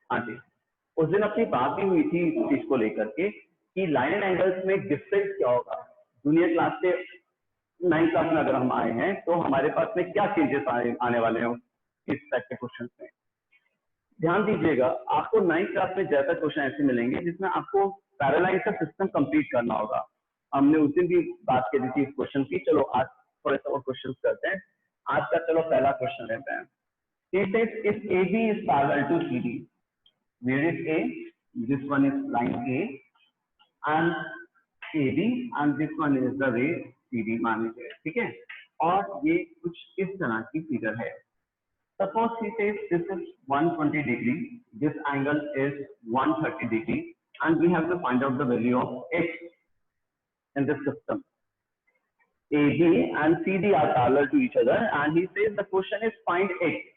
हाँ जी, उस दिन अपनी बात भी हुई थी इस चीज को लेकर के कि लाइन एंड एंगल्स में डिफरेंस क्या होगा। जूनियर क्लास से 9th क्लास में अगर हम आए हैं तो हमारे पास में क्या चेंजेस आने वाले हैं इस टाइप के क्वेश्चन में। ध्यान दीजिएगा, आपको 9th क्लास में ज्यादा क्वेश्चन ऐसे मिलेंगे जिसमें आपको पैरालाइज का सिस्टम कंप्लीट करना होगा। हमने उस दिन भी बात की थी इस क्वेश्चन की। चलो आज थोड़े से और क्वेश्चन करते हैं। आज का चलो पहला क्वेश्चन लेते हैं। It says if AB is parallel to CD, where is A? This one is line A and AB and this one is the way CD मान लीजिए, ठीक है। और ये कुछ इस तरह की फिगर है। Suppose he says this is 120 degree, this angle is 130 degree, and we have to find out the value of x in this system. AB and CD are parallel to each other, and he says the question is find x.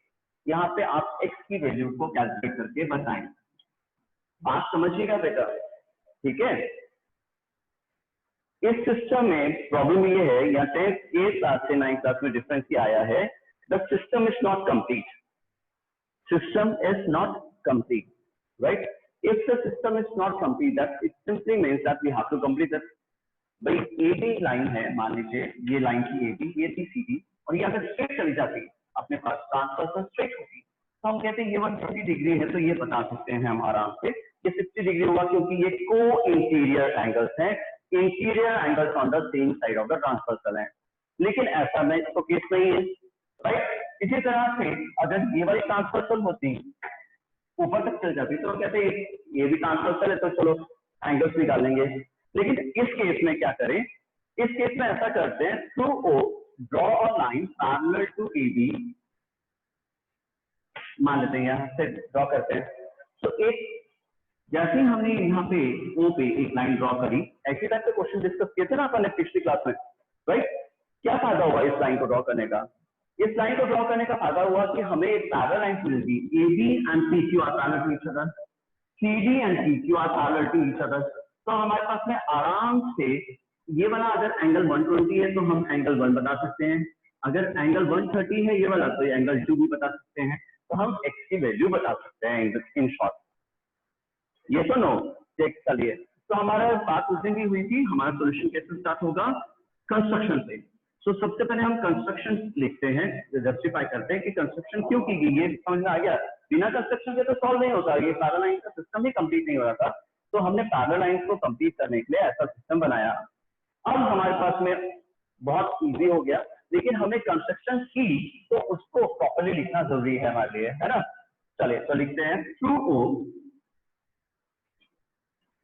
यहाँ पे आप x की value को calculate करके बताएं। बात समझिएगा बेटा, ठीक है। इस सिस्टम में प्रॉब्लम ये है, या 10th क्लास से 9th क्लास में डिफरेंस ये आया है, the system is not complete. System is not complete, right? If the system is not complete, that it simply means that we have to complete it. भाई AB line है, मान लीजिए ये line की AB, ये थी CD, और ये अगर स्ट्रेट चली जाती अपने पास ट्रांसवर्सल स्ट्रेट होगी, तो हम कहते हैं ये 120 डिग्री है, तो ये बता सकते हैं हम आराम से ये 60 डिग्री होगा, क्योंकि ये को इंटीरियर एंगल्स हैं, interior angles on the same side of the transversal है। लेकिन ऐसा में तो केस नहीं है, राइट। इसी तरह से अगर ये वाली ट्रांसवर्सल होती ऊपर तक चल जाती तो कहते हैं ये भी ट्रांसवर्सल है, तो चलो एंगल्स निकालेंगे। लेकिन इस केस में क्या करें, इस केस में ऐसा करते हैं, through O draw a line parallel to AB, मान लेते हैं यहां से ड्रॉ करते हैं। तो एक जैसे ही हमने यहाँ पे ओ पे एक लाइन ड्रॉ करी, ऐसे टाइप के क्वेश्चन डिस्कस किए थे ना अपन ने पिछली क्लास में, राइट। क्या फायदा हुआ इस लाइन को ड्रॉ करने का? इस लाइन को ड्रॉ करने का फायदा हुआ कि हमें एक पैरेलल लाइन मिलेगी, AB and PQ are parallel to each other, CD and PQ are parallel to each other. तो हमारे पास में आराम से ये वाला अगर एंगल 120 है तो हम एंगल 1 बता सकते हैं, अगर एंगल 130 है ये वाला तो एंगल 2 भी बता सकते हैं, तो हम x की वैल्यू बता सकते हैं इन शॉर्ट। ये तो नो चेक चलिए। तो हमारा बात उस दिन भी हुई थी, हमारा सॉल्यूशन कैसे स्टार्ट होगा, कंस्ट्रक्शन से। तो सबसे पहले हम कंस्ट्रक्शन लिखते हैं, जस्टिफाई करते हैं कि कंस्ट्रक्शन क्यों की गई, ये समझ में आ गया। बिना कंस्ट्रक्शन के तो सॉल्व नहीं होता, ये पैरेलल लाइन का सिस्टम ही कंप्लीट नहीं हो रहा था, तो हमने पैरेलल लाइन को कंप्लीट करने के लिए ऐसा सिस्टम बनाया। अब हमारे पास में बहुत इजी हो गया, लेकिन हमें कंस्ट्रक्शन की तो उसको प्रॉपर्ली लिखना जरूरी है हमारे लिए, है ना। चलिए तो लिखते हैं, through O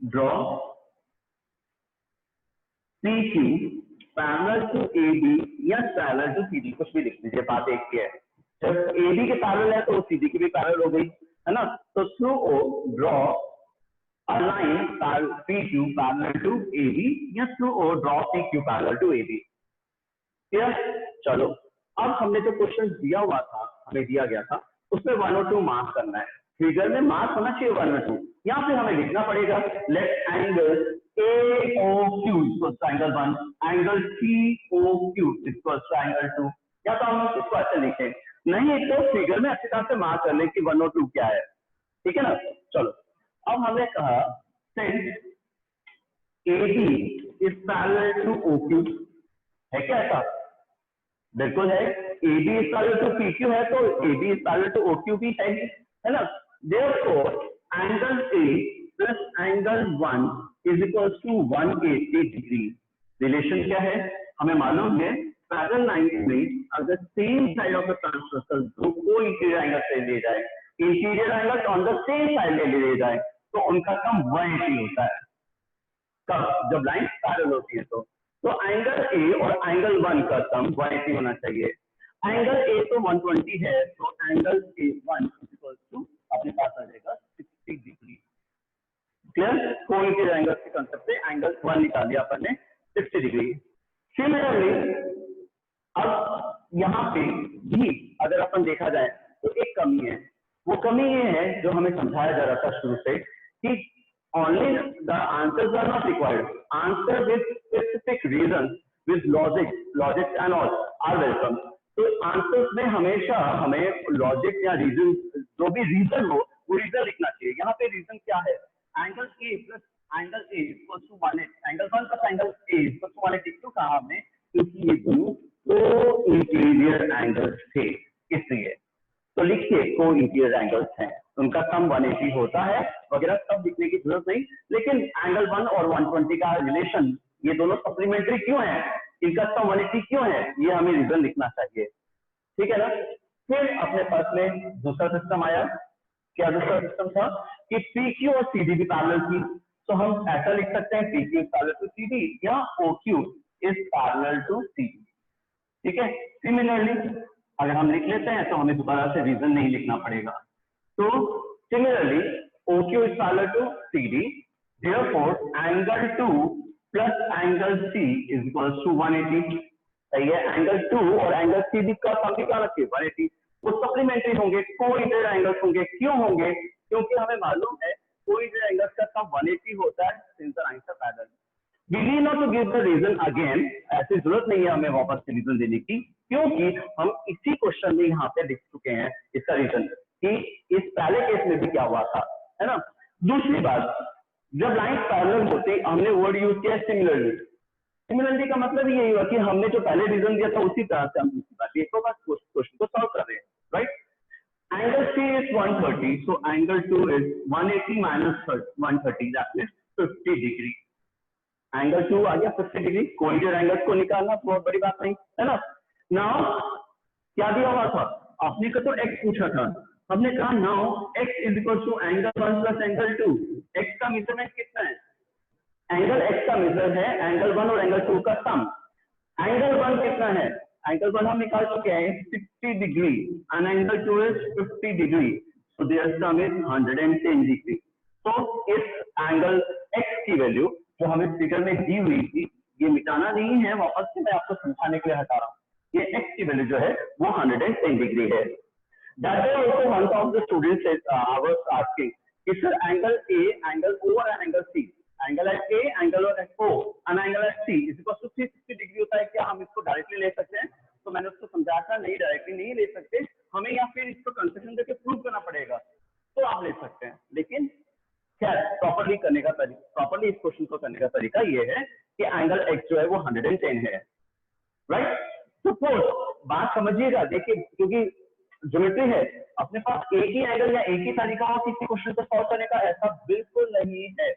draw PQ parallel to AB या पैरेलल टू CD, कुछ भी लिख दीजिए, बात एक ही है। जब AB के पैरेलल है तो CD की भी पैरेलल हो गई, है ना। तो through O draw a line PQ parallel to AB या through O draw PQ parallel to AB। Clear? चलो अब हमने जो क्वेश्चन दिया हुआ था, हमें दिया गया था, उसमें 1 और 2 मार्क करना है। फिगर में मार्क होना चाहिए 1 और 2, या फिर हमें लिखना पड़ेगा let angle AOQ equals to angle 1, angle COQ equals to angle 2, या तो हम इसको ऐसे लिखें, नहीं एक तो फिगर में अच्छी तरह से मार्क कर ले कि 1 और 2 क्या है, ठीक है ना। चलो अब हमने कहा since AB is parallel to OQ, है क्या ऐसा? बिल्कुल है। AB is parallel to PQ है तो AB is parallel to OQ भी है ना। Therefore angle A plus angle 1 is equals to 180 degree. Relation क्या है हमें मालूम है, पैरेलल लाइन में अगर same side of the transversal दो को इंटीरियर एंगल से लिए जाए, interior angle on the same side ले लिए जाए, तो उनका सम 180 होता है। कब? जब लाइन पैरेलल होती है तो एंगल A और एंगल 1 का सम 180 होना चाहिए। एंगल A तो 120 है, तो एंगल A1 इक्वल्स टू अपने पास आ जाएगा 60 डिग्री। क्लियर? कोई के एंगल के कांसेप्ट से एंगल 1 निकाल दिया अपन ने 60 डिग्री। सिमिलरली अब यहाँ पे भी अगर अपन देखा जाए तो एक कमी है, वो कमी ये है जो हमें समझाया जा रहा था शुरू से कि only the answers are not required, answer with specific reasons with logic and all are welcome। तो आंसर्स में हमेशा हमें लॉजिक या रीजन, जो भी रीजन हो वो रीजन लिखना चाहिए। यहाँ पे रीजन क्या है, angle A plus angle A equal to 180, angle 1 plus angle A equal to 180 क्यों कहा हमने, क्योंकि ये दोनों को इंटीरियर एंगल्स थे इसलिए। तो लिखिए को इंटीरियर एंगल्स हैं, उनका सम 180 होता है वगैरह सब लिखने की जरूरत नहीं, लेकिन एंगल 1 और 120 का रिलेशन ये दोनों सप्लीमेंट्री क्यों है, इनका सम 180 क्यों है, ये हमें रीजन लिखना चाहिए, ठीक है ना। फिर अपने पास में दूसरा सिस्टम आया, क्या दूसरा सिस्टम था कि PQ और CD भी पैरेलल थी, तो हम ऐसा लिख सकते हैं PQ is parallel to CD या OQ is parallel to CD, ठीक है। सिमिलरली अगर हम लिख लेते हैं तो हमें दोबारा से रीजन नहीं लिखना पड़ेगा। तो similarly OQ is parallel to CD, therefore angle 2 plus angle C is equal to 180, सही है। एंगल 2 और एंगल CD का सम क्या रखिए 180, वो सप्लीमेंट्री होंगे, कोइंसिडेंट एंगल्स होंगे, क्यों होंगे, क्योंकि हमें मालूम है कोइंसिडेंट एंगल्स का सम 180 होता है since the lines are parallel. We need not to give the reason again, ऐसी जरूरत नहीं है हमें वापस से रीजन देने की, क्योंकि हम इसी क्वेश्चन में यहाँ पे लिख चुके हैं इसका रीजन कि इस पहले केस में भी क्या हुआ था, है ना। दूसरी बात, जब लाइन पैरेलल होते हमने वर्ड यूज किया सिमिलरली, सिमिलरली का मतलब यही हुआ कि हमने जो पहले रीजन दिया था उसी तरह से हम दूसरी बात एक बार क्वेश्चन को सॉल्व कर रहे हैं, right. Angle C is 130, so angle 2 is 180 minus 130, that means 50 degree. Angle 2 आ गया 50 डिग्री, कोइंसिडेंट एंगल्स को निकालना बहुत बड़ी बात नहीं है ना। नाउ क्या दिया हुआ था, आपने को तो x पूछा था, हमने कहा now x is equal to angle 1 plus angle 2, x का मेजरमेंट कितना है, एंगल x का मेजर है एंगल 1 और एंगल 2 का सम। एंगल 1 कितना है, एंगल 1 हम निकाल चुके हैं 60 degree and angle 2 is 50 degree, so their sum is 110 degree. तो इस एंगल x की वैल्यू जो हमें फिगर में दी हुई थी, ये मिटाना नहीं है, वापस से मैं आपको समझाने के लिए हटा रहा हूँ, ये x की वैल्यू जो है वो 110 डिग्री है। That day also one of the students said, I was asking, is sir angle A, angle O and angle C, angle at A, angle at O and angle at C is equal to 360 degree होता है, क्या हम इसको directly ले सकते हैं, तो मैंने उसको समझाया था नहीं डायरेक्टली नहीं ले सकते, हमें या फिर इसको कंसेप्शन देके प्रूव करना पड़ेगा, तो आप ले सकते हैं। लेकिन खैर प्रॉपर्ली करने का तरीका, प्रॉपर्ली इस क्वेश्चन को करने का तरीका ये है कि एंगल x जो है वो 110 है, राइट। सपोज बात समझिएगा, देखिए क्योंकि ज्योमेट्री है, अपने पास एक ही एंगल या एक ही तरीका हो किसी क्वेश्चन को सॉल्व करने का, ऐसा बिल्कुल नहीं है,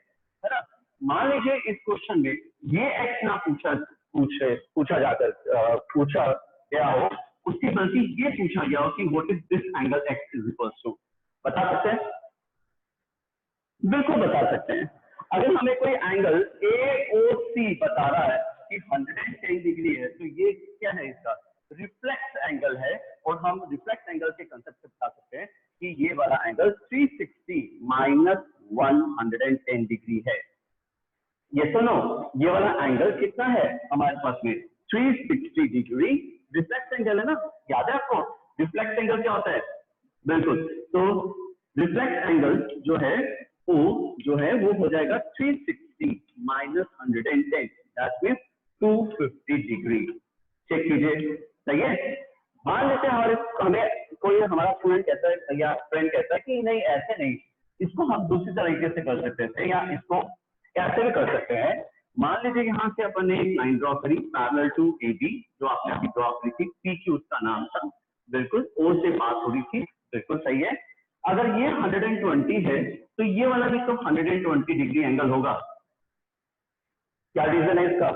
है ना। मान लीजिए इस क्वेश्चन में ये x ना पूछा गया हो, उसकी बल्कि ये पूछा गया हो कि what is this angle x is equal to, बता सकते हैं, बिल्कुल बता सकते हैं। अगर हमें कोई एंगल AOC बता रहा है कि 110 डिग्री है, तो ये क्या है, इसका रिफ्लेक्स एंगल है, और हम रिफ्लेक्स एंगल के कंसेप्ट से बता सकते हैं कि ये वाला एंगल 360 माइनस 110 डिग्री है। ये सुनो, ये वाला एंगल कितना है हमारे पास में 360 डिग्री रिफ्लेक्स एंगल है ना, याद है आपको रिफ्लेक्स एंगल क्या होता है, बिल्कुल। तो रिफ्लेक्स एंगल जो है O जो है वो हो जाएगा 360 minus 110, that means 250 degree. Check कीजिए, सही है। मान लेते हैं हमें कोई हमारा स्टूडेंट कहता है या फ्रेंड कहता है कि नहीं ऐसे नहीं, इसको हम दूसरी तरीके से कर सकते हैं, या इसको ऐसे भी कर सकते हैं। मान लीजिए यहाँ से अपन ने एक लाइन ड्रॉ करी पैरेलल टू AB, जो आपने अभी ड्रॉ करी थी, PQ उसका नाम था, बिल्कुल O से बात हो रही थी, बिल्कुल सही है। अगर ये 120 है तो ये वाला भी तो 120 डिग्री एंगल होगा, क्या रीजन है इसका,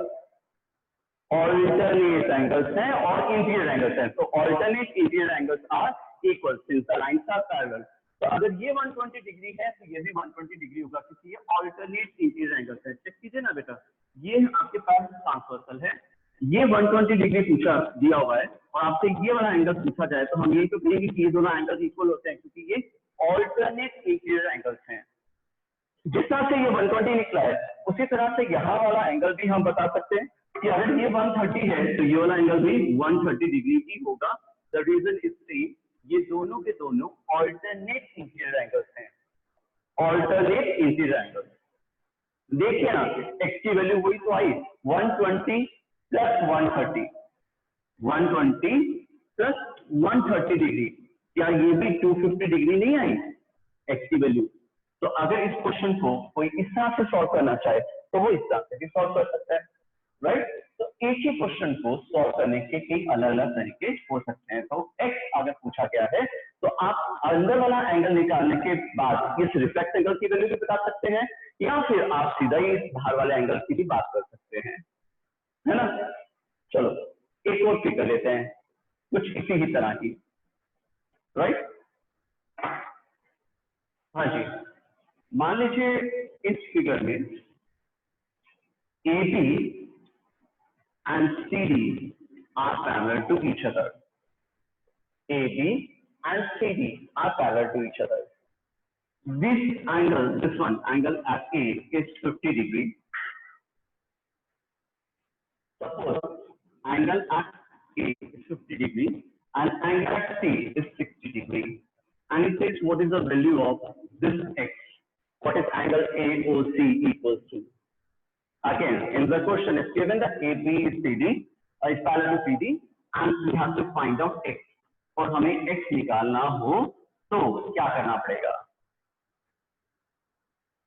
ऑल्टरनेट एंगल्स हैं और इंटीरियर एंगल्स हैं, तो alternate interior angles are equal since the lines are parallel. तो अगर ये 120 डिग्री है तो ये भी 120 डिग्री होगा, क्योंकि ये ऑल्टरनेट इंटीरियर एंगल्स है। चेक कीजिए ना बेटा, ये आपके पास ट्रांसवर्सल है, ये 120 डिग्री पूछा दिया हुआ है, और आपसे ये वाला एंगल पूछा जाए तो हम यही तो कहेंगे कि ये दोनों एंगल्स इक्वल होते हैं, क्योंकि ये ऑल्टरनेट इंटीरियर एंगल्स हैं। जिस तरह से ये 120 निकला है, उसी तरह से यहाँ वाला एंगल भी हम बता सकते हैं कि अगर ये 130 है तो ये वाला एंगल भी 130 डिग्री ही होगा। द रीजन इज सेम, ये दोनों के दोनों ऑल्टरनेट इंटीरियर एंगल्स हैं, ऑल्टरनेट इंटीरियर एंगल्स। देखिए ना, x की वैल्यू वही तो आई 120 प्लस 130, 120 प्लस 130 डिग्री, क्या ये भी 250 डिग्री नहीं आई x की वैल्यू? तो अगर इस क्वेश्चन को कोई इस तरह से सॉल्व करना चाहे तो वो इस तरह से भी सॉल्व कर सकता है, राइट। तो एक ही क्वेश्चन को सॉल्व करने के कई अलग अलग तरीके हो सकते हैं। तो x अगर पूछा गया है तो आप अंदर वाला एंगल निकालने के बाद इस रिफ्लेक्ट एंगल की वैल्यू भी बता सकते हैं, या फिर आप सीधा ही इस बाहर वाले एंगल की भी बात कर सकते हैं, है ना। चलो एक और फिगर लेते हैं कुछ इसी ही तरह की, राइट। हाँ जी, मान लीजिए इस फिगर में AB and CD are parallel to each other. AB and CD are parallel to each other. This angle, this one angle at A is 50 degree. Suppose angle at A is 50 degree and angle at C is 60 degree. And it says what is the value of this x? What is angle AOC equals to? Again, in the question is given that AB is CD, is parallel to CD, and we have to find out x. और हमें x निकालना हो तो क्या करना पड़ेगा?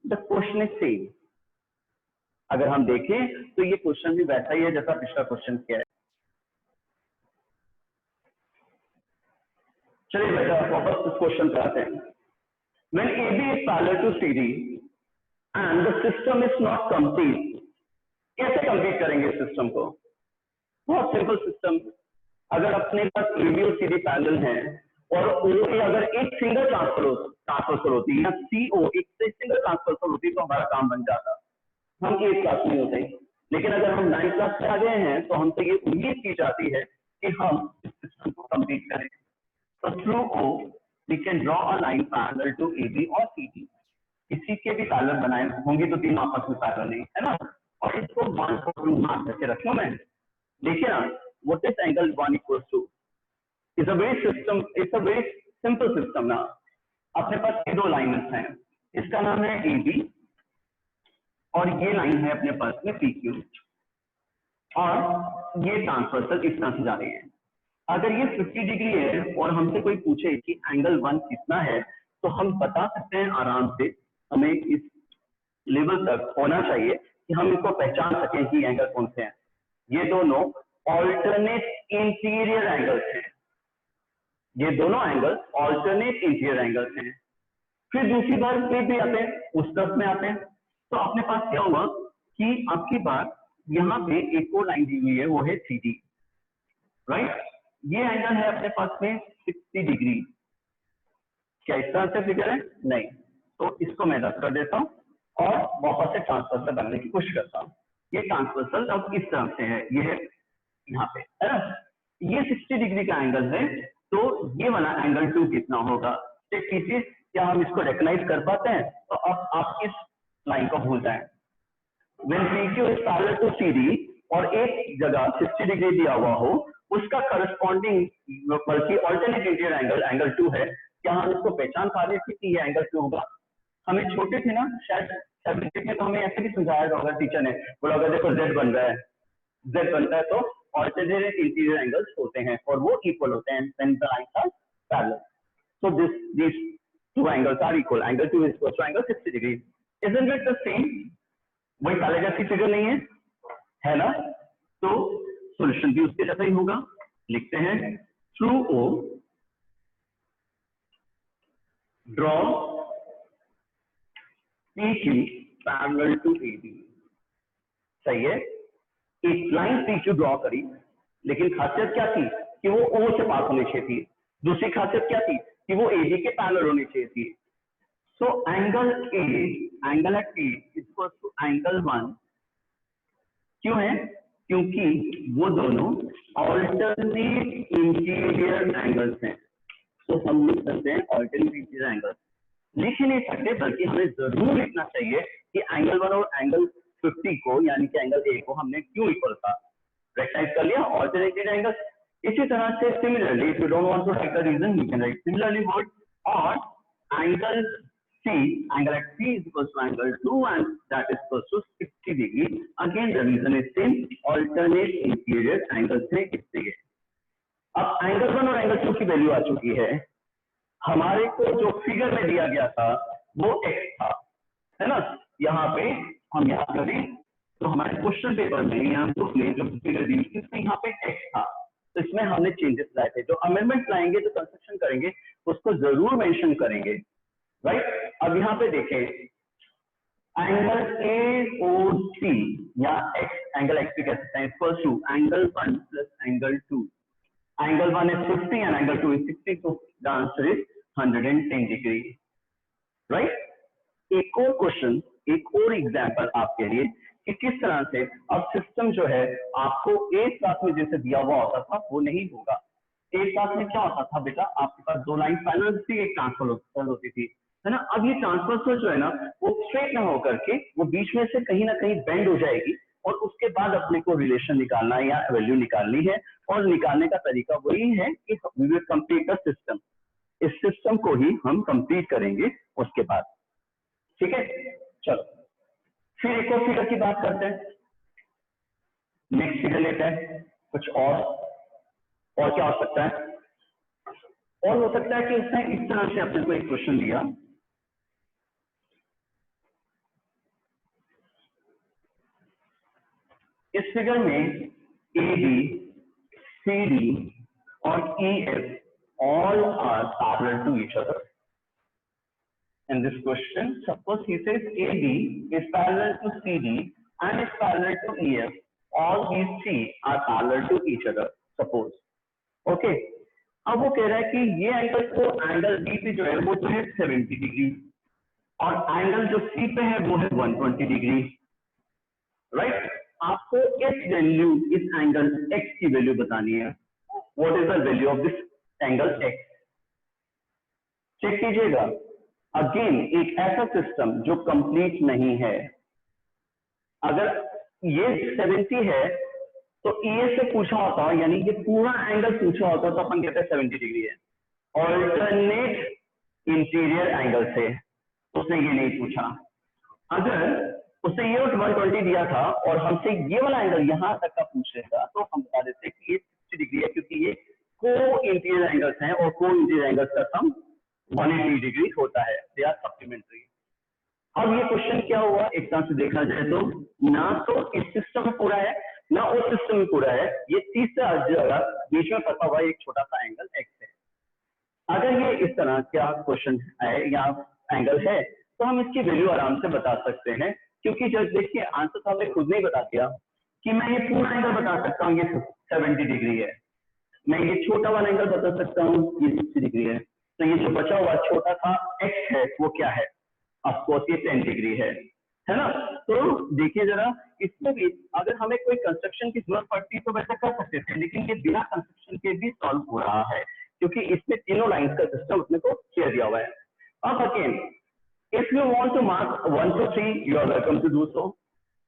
The question is same. अगर हम देखें तो ये क्वेश्चन भी वैसा ही है जैसा पिछला क्वेश्चन किया है। चलिए बेटा वापस इस क्वेश्चन पे आते हैं। When AB is parallel to CD and the system is not complete, कैसे कंप्लीट करेंगे सिस्टम को? बहुत सिंपल सिस्टम। अगर अपने पास AB और CD पैरेलल हैं और OA अगर एक सिंगल ट्रांसफर होती या CO एक से सिंगल ट्रांसफर होती तो हमारा काम बन जाता। हम 8th क्लास में होते, लेकिन अगर हम 9th क्लास में आ गए हैं तो हमसे ये उम्मीद की जाती है कि हम इस सिस्टम को कंप्लीट करें। तो through O we can draw a line parallel to AB और CD। इसी के भी पैरेलल बनाए होंगे तो तीनों आपस में पैरेलल नहीं है ना, और इसको 1 और 2 मान करके रखूं मैं। देखिए ना, what is angle 1 equals to? It's a very simple system ना। अपने पास ये दो लाइन्स हैं, इसका नाम है AB और ये लाइन है अपने पास में PQ, और ये ट्रांसवर्सल इस तरह से जा रही है। अगर ये 50 डिग्री है और हमसे कोई पूछे कि एंगल 1 कितना है तो हम बता सकते हैं आराम से, हमें इस लेवल तक होना चाहिए कि हम इसको पहचान सकें कि एंगल कौन से हैं। ये दोनों ऑल्टरनेट इंटीरियर एंगल्स हैं, ये दोनों एंगल्स ऑल्टरनेट इंटीरियर एंगल्स हैं। फिर दूसरी बार भी आते हैं, उस तरफ में आते हैं, तो अपने पास क्या हुआ कि आपकी बात यहाँ पे एक और लाइन दी हुई है, वो है CD, राइट। ये एंगल है अपने पास में 60 डिग्री। क्या इस तरह से फिगर है? नहीं। तो इसको मैं रद्द कर देता हूँ और वापस से ट्रांसवर्सल बनाने की कोशिश करता हूँ। ये ट्रांसवर्सल अब इस तरह से है, ये है यहाँ पे, है ना। ये 60 डिग्री का एंगल है, तो ये वाला एंगल 2 कितना होगा? चेक कीजिए, क्या हम इसको रिकॉग्नाइज कर पाते हैं? तो अब आप इस लाइन को भूल जाएं। When PQ is parallel to CD और एक जगह 60 डिग्री दिया हुआ हो, उसका करस्पॉन्डिंग बल्कि ऑल्टरनेट इंटीरियर एंगल एंगल 2 है, क्या हम इसको पहचान पा रहे थे कि ये एंगल 2 होगा? हमें छोटे थे ना, शायद में तो हमें ऐसे भी समझाया होगा टीचर ने, बोला अगर देखो Z बन रहा है, Z बनता है तो ऑल्टरनेट इंटीरियर एंगल्स होते हैं और वो इक्वल होते हैं when the lines are parallel. So these two angles are equal. Angle 2 is equal to angle 60 degree. Isn't it the same? वही पहले जैसी फिगर नहीं है ना? तो सॉल्यूशन भी उसके जैसा ही होगा। लिखते हैं through O draw PQ parallel to AB। सही है, एक लाइन PQ ड्रॉ करी, लेकिन खासियत क्या थी कि वो O से पास होनी चाहिए थी। दूसरी खासियत क्या थी कि वो AB के पैरेलल होनी चाहिए थी। So angle at A equal to angle 1 क्यों है? क्योंकि वो दोनों ऑल्टरनेट इंटीरियर एंगल्स हैं। तो हम लिख सकते हैं ऑल्टरनेट इंटीरियर एंगल्स। लिख नहीं सकते, बल्कि हमें जरूर लिखना चाहिए कि एंगल 1 और एंगल 50 को, यानी कि एंगल A को हमने क्यों इक्वल था, रेक्टाइज कर लिया ऑल्टरनेट इंटीरियर एंगल्स। इसी तरह से similarly if you don't want to write the reason, you can write similarly word और angle C, angle at C is equal to angle 2 and that is equal to 60 degree. Again the reason is same, alternate interior angles है इसलिए। अब angle 1 और angle 2 की value आ चुकी है, हमारे को जो फिगर में दिया गया था वो x था, है ना। यहाँ पे हम याद करें तो हमारे क्वेश्चन पेपर में यहाँ जो फिगर दी इसमें यहाँ पे x था, तो इसमें हमने चेंजेस लाए थे। जो अमेंडमेंट लाएंगे, जो कंस्ट्रक्शन करेंगे, उसको जरूर मेंशन करेंगे, राइट। अब यहाँ पे देखें एंगल AOC या x एंगल x भी कह सकते हैं, equal to angle 1 plus angle 2। Angle 1 is 50 and angle 2 is 60, so the answer is 110 degree, right। एक और क्वेश्चन, एक और एग्जांपल आपके लिए कि किस तरह से अब सिस्टम जो है आपको एक साथ में जैसे दिया हुआ होता था वो नहीं होगा। एक साथ में क्या होता था बेटा, आपके पास दो लाइन पैरेलल थी, एक ट्रांसफर होती थी, है ना। अब ये ट्रांसफर जो है ना वो स्ट्रेट ना होकर के वो बीच में से कहीं ना कहीं बेंड हो जाएगी, और उसके बाद अपने को रिलेशन निकालना है या वैल्यू निकालनी है, और निकालने का तरीका वही है कि we will complete the system. इस सिस्टम को ही हम कंप्लीट करेंगे उसके बाद, ठीक है। चलो फिर एक और फिगर की बात करते हैं, नेक्स्ट फिगर लेते हैं। कुछ और क्या हो सकता है, और हो सकता है कि उसने इस तरह से अपने को एक क्वेश्चन दिया, इस फिगर में AB, CD और EF all are parallel to each other. In this question, suppose he says AB is parallel to CD and is parallel to EF. All these three are parallel to each other. Suppose, okay. अब वो कह रहा है कि ये angle को angle B पे जो है वो तो है 70 डिग्री, और एंगल जो C पे है वो है 120 डिग्री, राइट। आपको इस वैल्यू, इस एंगल X की वैल्यू बतानी है। What is the value of this angle X? Check कीजिएगा। अगेन एक ऐसा सिस्टम जो कंप्लीट नहीं है, अगर ये 70 है तो EF से पूछा होता, यानी ये पूरा एंगल पूछा होता तो अपन कहते हैं 70 डिग्री है। ऑल्टरनेट इंटीरियर एंगल से उसने ये नहीं पूछा। अगर उसने ये 120 दिया था और हमसे ये वाला एंगल यहां तक का पूछ लेता तो हम बता देते कि ये 60 डिग्री है, क्योंकि ये को इंटीरियर एंगल्स हैं और को इंटीरियर एंगल्स का सम 180 डिग्री होता है, दे आर सप्लीमेंट्री। अब ये क्वेश्चन क्या हुआ, एक तरह से देखा जाए तो ना तो इस सिस्टम में पूरा है ना उस सिस्टम में पूरा है, ये तीसरा जगह बीच में फंसा हुआ एक छोटा सा एंगल X है। अगर ये इस तरह क्या क्वेश्चन है या एंगल है तो हम इसकी वैल्यू आराम से बता सकते हैं, क्योंकि जब देखिए आंसर तो हमने खुद नहीं बता दिया कि मैं ये पूरा एंगल बता सकता हूँ, ये 70 डिग्री है। मैं ये छोटा वाला एंगल बता सकता हूँ, ये 60 डिग्री है। तो ये जो बचा हुआ छोटा सा X है वो क्या है, ऑफकोर्स ये 10 डिग्री है ना। तो देखिए जरा, इसमें भी अगर हमें कोई कंस्ट्रक्शन की जरूरत पड़ती तो वैसे कर सकते थे, लेकिन ये बिना कंस्ट्रक्शन के भी सॉल्व हो रहा है, क्योंकि इसमें तीनों लाइंस का सिस्टम अपने को क्लियर दिया हुआ है। अब again if you want to mark 1 to 3 you are welcome to do so.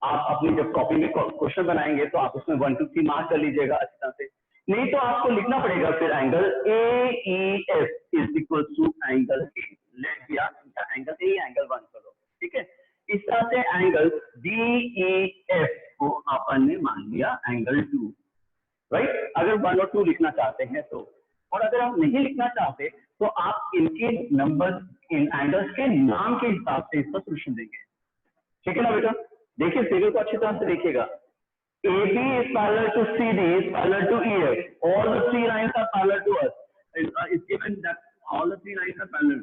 आप अपनी जब कॉपी में क्वेश्चन बनाएंगे तो आप उसमें 1 to 3 मार्क कर लीजिएगा अच्छी तरह से, नहीं तो आपको लिखना पड़ेगा फिर angle AEF is equal to angle A। Let दिया एंगल A एंगल 1 करो, ठीक है। इस तरह से एंगल DEF को अपन ने मान लिया एंगल 2, राइट। अगर 1 और 2 लिखना चाहते हैं तो, और अगर आप नहीं लिखना चाहते तो आप इनके नंबर, इन एंगल्स के नाम के हिसाब से इसका सोल्यूशन देंगे, ठीक है ना बेटा। देखिए फिगर को अच्छी तरह से देखिएगा। AB is parallel to CD is parallel to EF. All the three lines are parallel to us. It's given that all the three lines are parallel.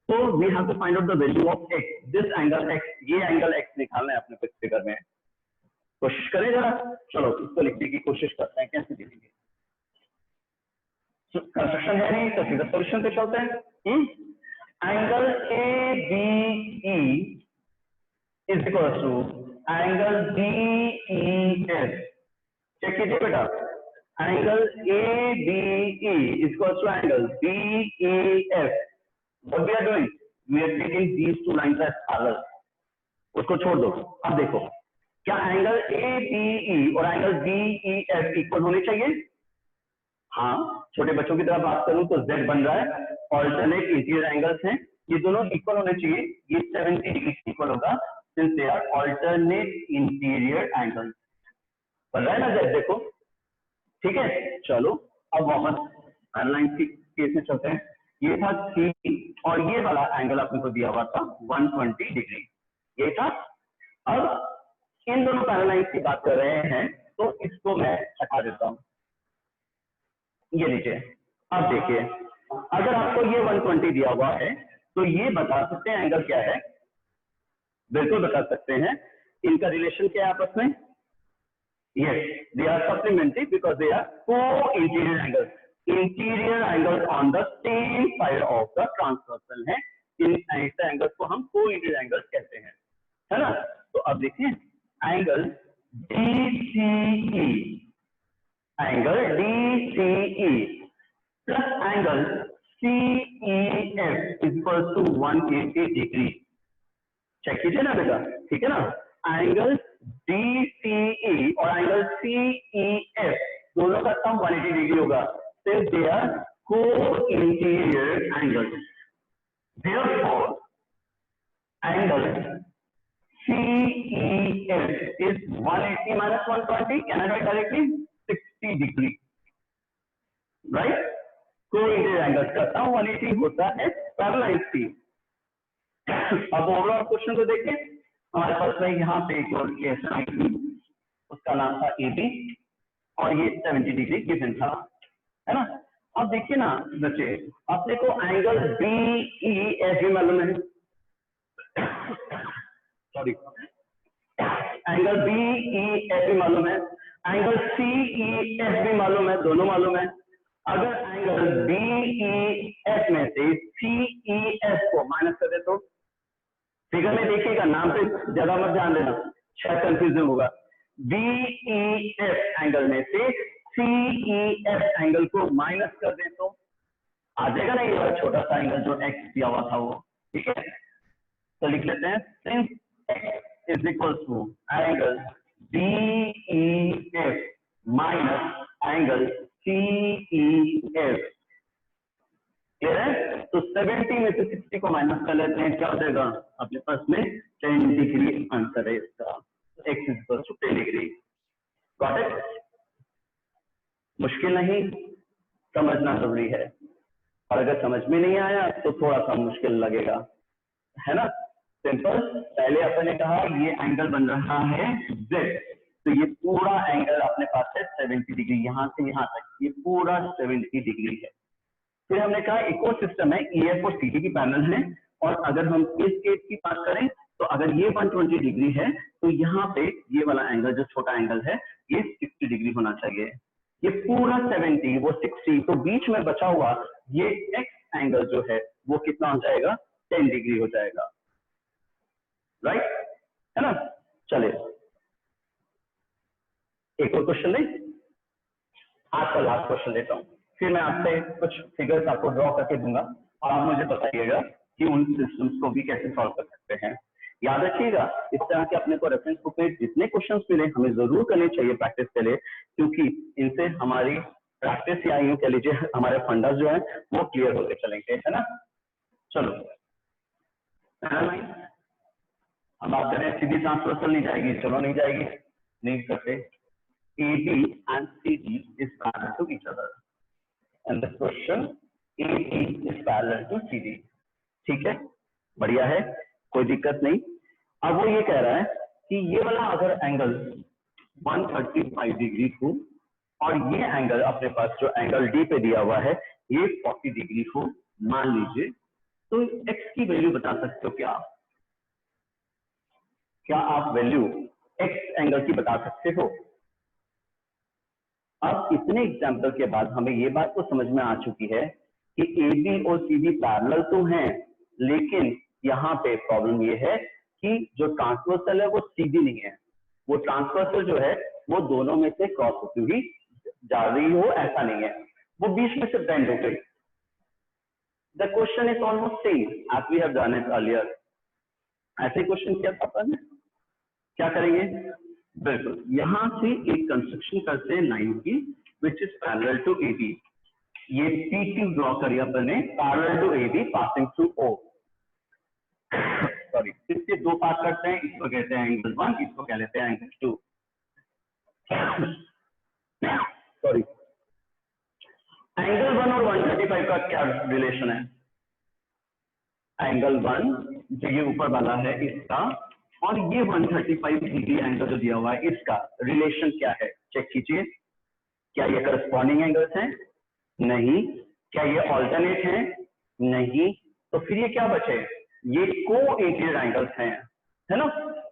So we have to find out the value of X. This angle X, ये angle X निकालना है अपने को इस figure में। कोशिश करें जरा, चलो इसको लिखने की कोशिश करते हैं, कैसे लिखेंगे। कंस्ट्रक्शन है नहीं तो फिगर सोल्यूशन पे चलते हैं। Angle ABE is equal to angle DEF। Check कीजिए बेटा, angle ABE is equal to angle DEF। What we are doing? We are taking these two lines as parallel। उसको छोड़ दो। अब देखो क्या एंगल ABE और एंगल DEF इक्वल होने चाहिए? हाँ, छोटे बच्चों की तरह बात करूं तो Z बन रहा है, ऑल्टरनेट इंटीरियर एंगल्स हैं, ये दोनों इक्वल होने चाहिए। ये 70 डिग्री इक्वल होगा since they are alternate interior angles। बन रहा है ना Z, देखो ठीक है। चलो अब वापस लाइन की केस में चलते हैं। ये था C, और ये वाला एंगल अपने को दिया हुआ था 120 डिग्री, ये था। अब इन दोनों पैरेलल की बात कर रहे हैं तो इसको मैं हटा देता हूं, ये नीचे। अब देखिए अगर आपको ये 120 दिया हुआ है तो ये बता सकते हैं एंगल क्या है, बिल्कुल बता सकते हैं। इनका रिलेशन क्या है आपस में? Yes, they are supplementary because they are co-interior angles. Interior angles on the same side of the transversal है। इन ऐसे एंगल्स को हम co-interior angles कहते हैं, है ना? तो अब देखिए angle DCE, angle DCE plus angle CEF is equal to 180 degree. Check कीजिए ना बेटा, ठीक है ना? एंगल DCE और एंगल CEF दोनों का सम 180 डिग्री होगा, सिर्फ they are co-interior angles. Therefore, angle CEF is 180 minus 120. Can I write directly? 60 degree, right? को-इंटीरियर angles का सम 180 होता है पैरेलल की। अब ओवरऑल क्वेश्चन को देखें, हमारे पास में यहाँ पे एक और केस थी, उसका नाम था AB और ये 70 डिग्री गिवन था, है ना? अब देखिए ना बच्चे, अपने को एंगल BEF भी मालूम है, सॉरी, एंगल BEF भी मालूम है, एंगल CEF भी मालूम है, दोनों मालूम है। अगर एंगल BEF में से CEF को माइनस कर दे तो फिगर में देखिएगा, नाम पे ज्यादा मत ध्यान देना, शायद कंफ्यूजन होगा। BEF एंगल में से CEF एंगल को माइनस कर दें तो आ जाएगा ना ये छोटा सा एंगल जो x दिया हुआ था वो, ठीक है? तो लिख लेते हैं since x is equal to angle BEF minus angle CEF, clear है? तो 70 में से 60 को माइनस कर लेते हैं, क्या हो जाएगा अपने पास में? 10 डिग्री आंसर है इसका, x is equal to 10 degree. Got it? मुश्किल नहीं, समझना जरूरी है, और अगर समझ में नहीं आया तो थोड़ा सा मुश्किल लगेगा, है ना? सिंपल। पहले अपन ने कहा ये एंगल बन रहा है Z, तो ये पूरा एंगल अपने पास है 70 डिग्री, यहां से यहां तक ये पूरा 70 डिग्री है। फिर हमने कहा एक और सिस्टम है, EF और CD की पैरेलल है, और अगर हम इस केस की बात करें तो अगर ये 120 डिग्री है तो यहाँ पे ये वाला एंगल जो छोटा एंगल है ये 60 डिग्री होना चाहिए। ये पूरा 70 वो 60, तो बीच में बचा हुआ ये X एंगल जो है वो कितना हो जाएगा? 10 डिग्री हो जाएगा, राइट, है ना? चलिए एक और क्वेश्चन ले, आज का लास्ट क्वेश्चन लेता हूँ, फिर मैं आपसे कुछ फिगर्स आपको ड्रॉ करके दूंगा और आप मुझे बताइएगा कि उन सिस्टम्स को भी कैसे सॉल्व कर सकते हैं। याद रखिएगा इस तरह के अपने को रेफरेंस बुक में जितने क्वेश्चंस मिले हमें जरूर करने चाहिए प्रैक्टिस के लिए, क्योंकि इनसे हमारी प्रैक्टिस या यूं कह लीजिए हमारे फंडास जो है वो क्लियर होते चलेंगे, है ना? चलो अब बात करें, सीधी ट्रांसवर्सल नहीं जाएगी, चलो नहीं जाएगी, नहीं करते। AB and CD is parallel to each other and the question AB is parallel to CD, ठीक है, बढ़िया है, कोई दिक्कत नहीं। अब वो ये कह रहा है कि ये वाला अगर एंगल 135 डिग्री हो और ये एंगल अपने पास जो एंगल D पे दिया हुआ है ये 40 डिग्री हो मान लीजिए, तो x की वैल्यू बता सकते हो क्या आप वैल्यू x एंगल की बता सकते हो? अब इतने एग्जाम्पल के बाद हमें ये बात तो समझ में आ चुकी है कि AB और CD पैरेलल तो हैं, लेकिन यहाँ पे प्रॉब्लम ये है कि जो ट्रांसवर्सल है वो सीधी नहीं है, वो ट्रांसवर्सल जो है वो दोनों में से क्रॉस होती हुई जा रही हो ऐसा नहीं है, वो बीच में से बेंड हो गई। The question is almost same as we have done it earlier. ऐसे क्वेश्चन क्या था, क्या करेंगे? बिल्कुल यहां से एक कंस्ट्रक्शन करते हैं लाइन की which is parallel to AB। ये PQ ड्रॉ करिए अपने parallel to AB passing through O। Sorry, इसके दो पार्ट करते हैं, इसको कहते हैं एंगल 1, इसको कह लेते हैं एंगल 2। सॉरी, एंगल 1 और 135 का क्या रिलेशन है? एंगल 1 जो ये ऊपर वाला है इसका, और ये 135 डिग्री एंगल जो दिया हुआ है इसका रिलेशन क्या है, चेक कीजिए। क्या ये करस्पॉन्डिंग एंगल्स हैं? नहीं। क्या ये ऑल्टरनेट हैं? नहीं। तो फिर ये क्या बचे? ये को-एटेड एंगल्स हैं, है ना।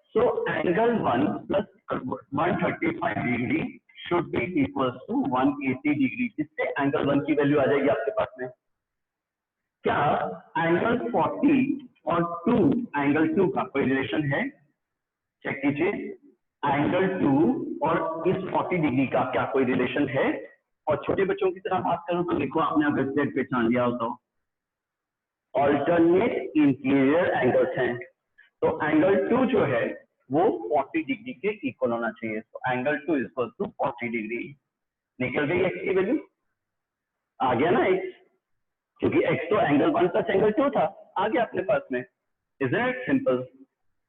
So angle 1 plus 135 degree should be equal to 180 degree, जिससे एंगल 1 की वैल्यू आ जाएगी आपके पास में। क्या एंगल 40 और 2 एंगल 2 का कोई रिलेशन है? चेक कीजिए। एंगल 2 और इस 40 डिग्री का क्या कोई रिलेशन है? और छोटे बच्चों की तरह बात करूं तो देखो, आपने अगर Z पहचान लिया हो तो ऑल्टरनेट इंटीरियर एंगल्स हैं, तो एंगल 2 जो है वो 40 डिग्री के इक्वल होना चाहिए। तो एंगल 2 इक्वल टू 40 डिग्री। निकल गई x की वैल्यू, आ गया ना x, क्योंकि x तो एंगल 1 प्लस एंगल 2 था, आ गया अपने पास में। Isn't it simple?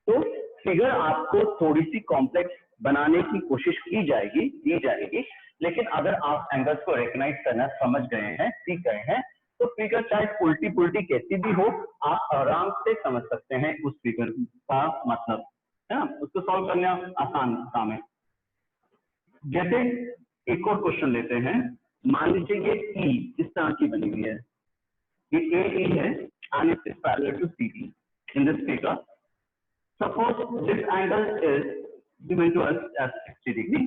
तो फिगर आपको थोड़ी सी कॉम्प्लेक्स बनाने की कोशिश की जाएगी, लेकिन अगर आप एंगल्स को रिकॉग्नाइज करना समझ गए हैं, सीख गए हैं, तो फिगर चाहे उल्टी पुल्टी कैसी भी हो, आप आराम से समझ सकते हैं उस फिगर का मतलब, है ना। उसको सॉल्व करना आसान काम है। जैसे एक और क्वेश्चन लेते हैं। मान लीजिए ये E इस तरह की बनी हुई है, ये AE है and it is parallel to CD in this figure. Suppose this angle is given to us as 60 degree.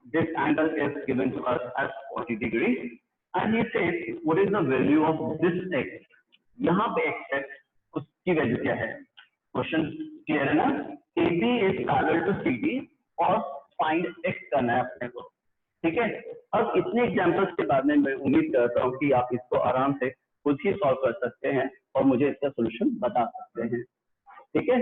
This angle is given to us as 40 degree. And he says, what is the value of this x? यहाँ पे x है, उसकी value क्या है? Question clear है ना? AB is parallel to CD और find x करना है अपने को, ठीक है। अब इतने एग्जांपल्स के बाद में मैं उम्मीद करता हूँ कि आप इसको आराम से खुद ही सॉल्व कर सकते हैं और मुझे इसका सोल्यूशन बता सकते हैं, ठीक है।